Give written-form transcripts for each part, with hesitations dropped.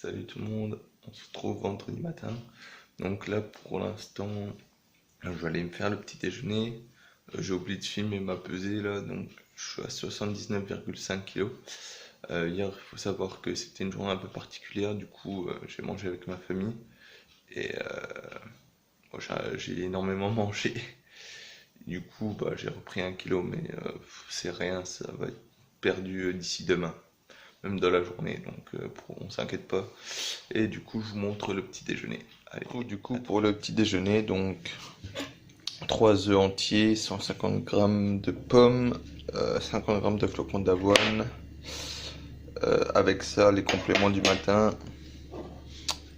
Salut tout le monde, on se retrouve vendredi matin. Donc là pour l'instant, je vais aller me faire le petit déjeuner. J'ai oublié de filmer ma pesée là, donc je suis à 79,5 kg. Hier, il faut savoir que c'était une journée un peu particulière, du coup j'ai mangé avec ma famille et moi, j'ai énormément mangé. Du coup j'ai repris 1 kg, mais c'est rien, ça va être perdu d'ici demain, même dans la journée, donc on s'inquiète pas. Et du coup, je vous montre le petit déjeuner. Allez. Du coup, pour le petit déjeuner, donc 3 œufs entiers, 150 grammes de pommes, 50 grammes de flocons d'avoine. Avec ça, les compléments du matin,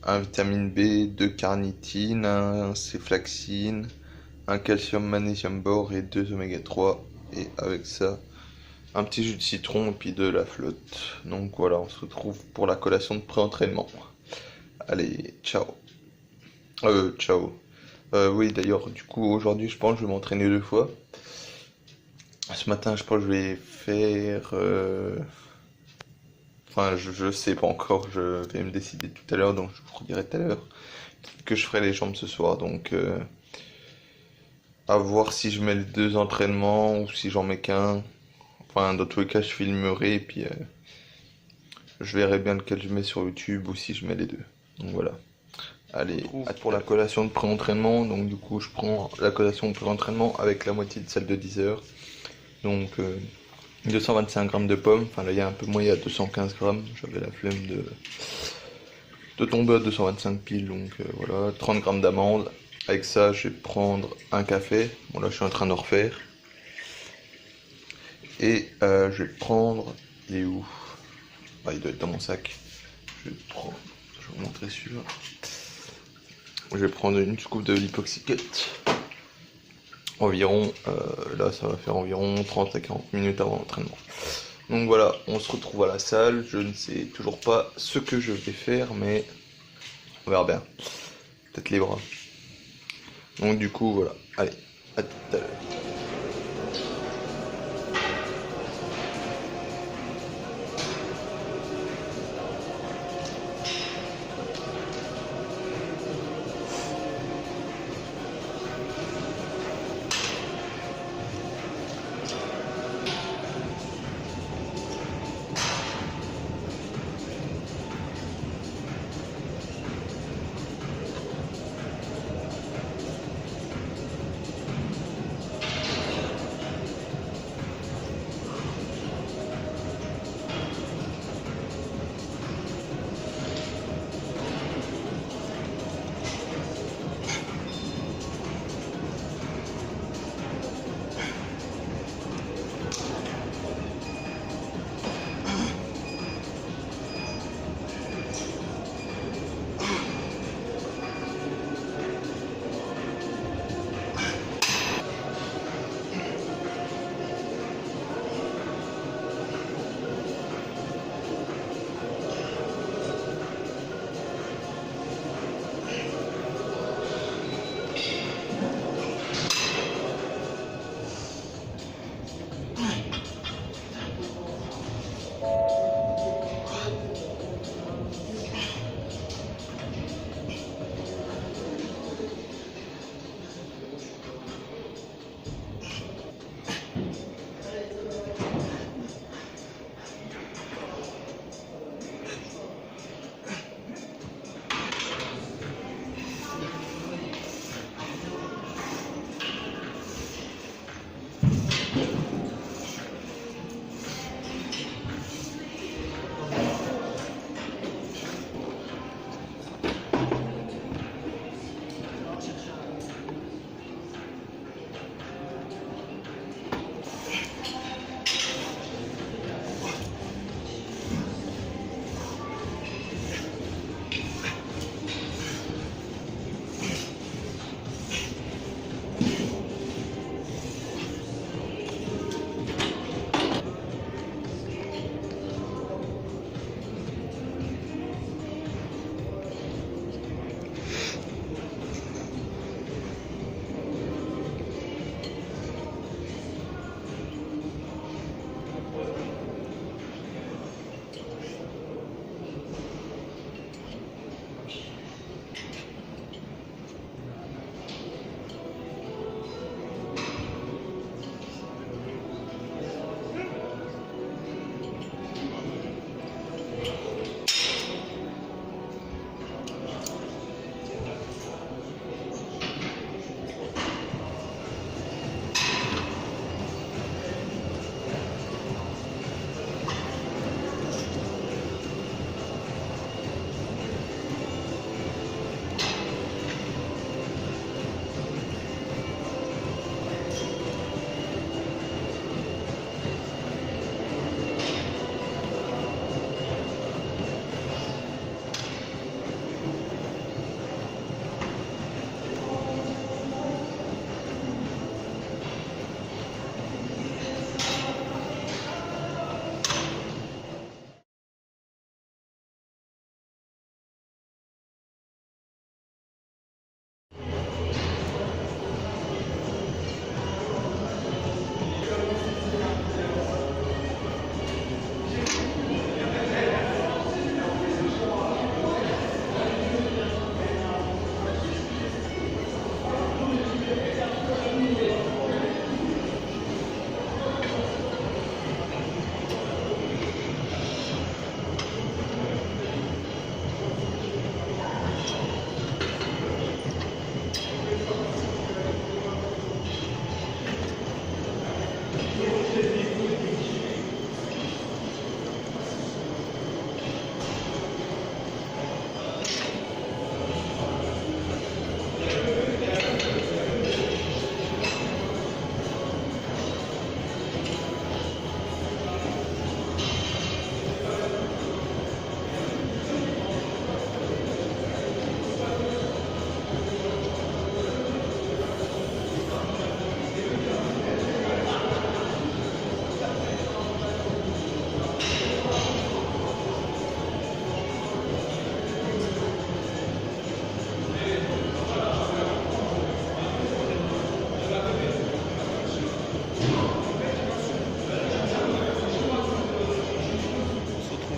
un vitamine B, 2 carnitine, un céflaxine, un calcium, magnésium, bore et 2 oméga 3. Et avec ça, un petit jus de citron et puis de la flotte. Donc voilà, on se retrouve pour la collation de pré-entraînement. Allez, ciao. Ciao. Oui, d'ailleurs, du coup, aujourd'hui, je pense que je vais m'entraîner 2 fois. Ce matin, je pense que je vais faire... Enfin, je sais pas encore, je vais me décider tout à l'heure, donc je vous dirai tout à l'heure que je ferai les jambes ce soir. Donc, à voir si je mets les 2 entraînements ou si j'en mets qu'un. Enfin, dans tous les cas, je filmerai et puis je verrai bien lequel je mets sur YouTube ou si je mets les deux. Donc voilà. Allez, pour la collation de pré-entraînement. Donc du coup, je prends la collation de pré-entraînement avec la moitié de celle de 10 heures. Donc 225 grammes de pommes. Enfin là, il y a un peu moins, il y a 215 grammes. J'avais la flemme de tomber à 225 piles. Donc voilà, 30 grammes d'amandes. Avec ça, je vais prendre un café. Bon là, je suis en train de refaire. Et je vais prendre... Il est où? Il doit être dans mon sac. Je vais vous montrer celui-là. Je vais prendre une scoop de lipoxyquette. Environ, là ça va faire environ 30 à 40 minutes avant l'entraînement. Donc voilà, on se retrouve à la salle. Je ne sais toujours pas ce que je vais faire, mais on verra bien. Peut-être les bras. Donc du coup, voilà. Allez, à tout à l'heure.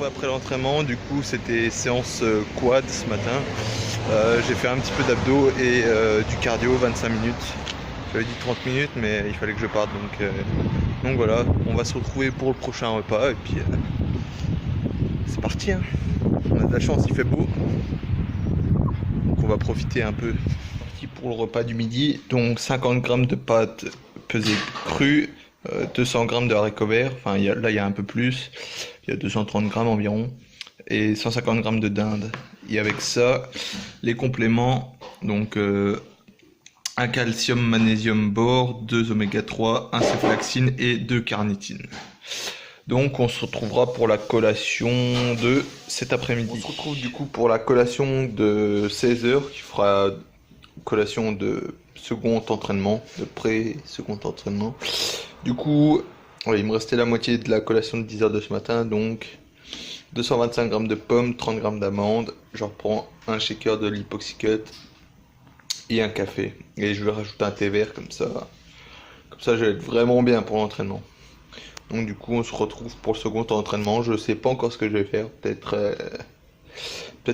après l'entraînement, du coup c'était séance quad ce matin. J'ai fait un petit peu d'abdos et du cardio 25 minutes. J'avais dit 30 minutes mais il fallait que je parte donc voilà, on va se retrouver pour le prochain repas et puis c'est parti hein. On a de la chance, il fait beau. Donc on va profiter un peu. Parti pour le repas du midi, donc 50 g de pâtes pesées crues, 200 g de haricots verts, enfin là il y a un peu plus, il y a 230 g environ, et 150 g de dinde. Et avec ça, les compléments, donc un calcium, magnésium, bore, 2 oméga 3, un céflaxine et 2 carnitine. Donc on se retrouvera pour la collation de cet après-midi. On se retrouve du coup pour la collation de 16h qui fera collation de second entraînement, de pré-second entraînement. Du coup, ouais, il me restait la moitié de la collation de 10h de ce matin, donc 225 g de pommes, 30 g d'amandes. Je reprends un shaker de l'Hypoxycut et un café. Et je vais rajouter un thé vert comme ça je vais être vraiment bien pour l'entraînement. Donc du coup on se retrouve pour le second entraînement. Je sais pas encore ce que je vais faire, peut-être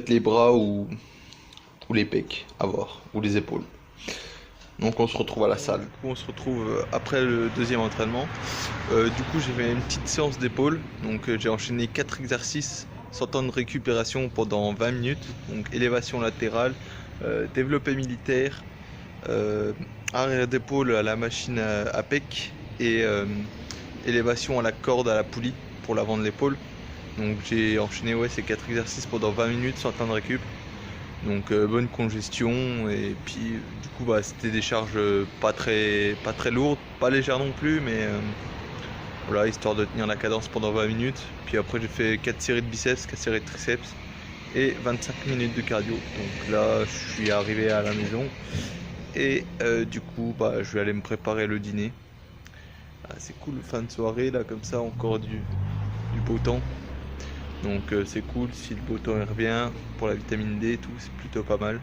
les bras ou les pecs, à voir, ou les épaules. Donc on se retrouve à la salle. Du coup on se retrouve après le deuxième entraînement. Du coup j'ai fait une petite séance d'épaule. Donc j'ai enchaîné 4 exercices sans temps de récupération pendant 20 minutes. Donc élévation latérale, développé militaire, arrière d'épaule à la machine à pec et élévation à la corde à la poulie pour l'avant de l'épaule. Donc j'ai enchaîné ces 4 exercices pendant 20 minutes sans temps de récup. Donc bonne congestion et puis du coup c'était des charges pas très lourdes, pas légères non plus, mais voilà, histoire de tenir la cadence pendant 20 minutes. Puis après j'ai fait 4 séries de biceps, 4 séries de triceps et 25 minutes de cardio. Donc là je suis arrivé à la maison et du coup je vais aller me préparer le dîner. C'est cool, fin de soirée là comme ça, encore du beau temps. Donc c'est cool, si le beau temps il revient, pour la vitamine D et tout, c'est plutôt pas mal.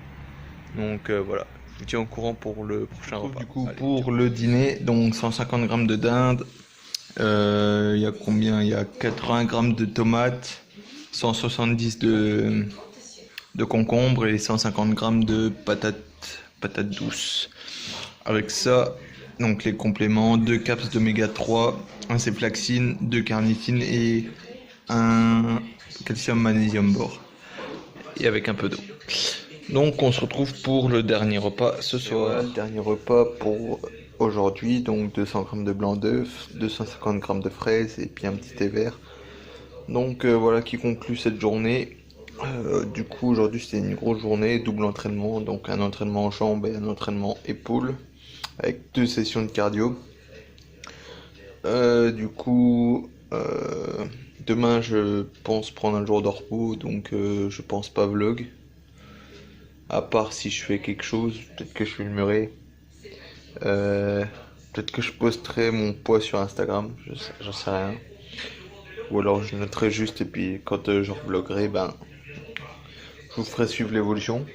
Donc voilà, je vous tiens au courant pour le prochain repas. Du coup pour le dîner, donc 150 g de dinde, il y a combien? Il y a 80 g de tomates, 170 de concombre et 150 g de patates douces. Avec ça, donc les compléments, 2 caps d'oméga 3, un céflaxine, 2 carnitine et un calcium magnésium bore. Et avec un peu d'eau. Donc on se retrouve pour le dernier repas ce soir. Voilà, le dernier repas pour aujourd'hui, donc 200 g de blanc d'œuf, 250 g de fraises et puis un petit thé vert. Donc voilà qui conclut cette journée. Du coup aujourd'hui c'était une grosse journée, double entraînement, donc un entraînement en jambes et un entraînement épaules avec 2 sessions de cardio. Du coup demain je pense prendre un jour de repos, donc je pense pas vlog, à part si je fais quelque chose, peut-être que je filmerai, peut-être que je posterai mon poids sur Instagram, j'en sais rien, ou alors je noterai juste et puis quand je revloguerai, je vous ferai suivre l'évolution.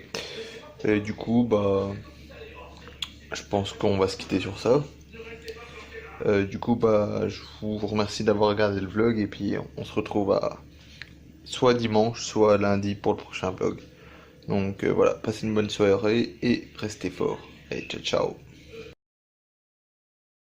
Et du coup je pense qu'on va se quitter sur ça. Du coup je vous remercie d'avoir regardé le vlog et puis on se retrouve soit dimanche soit lundi pour le prochain vlog. Donc voilà, passez une bonne soirée et restez forts. Allez, ciao ciao.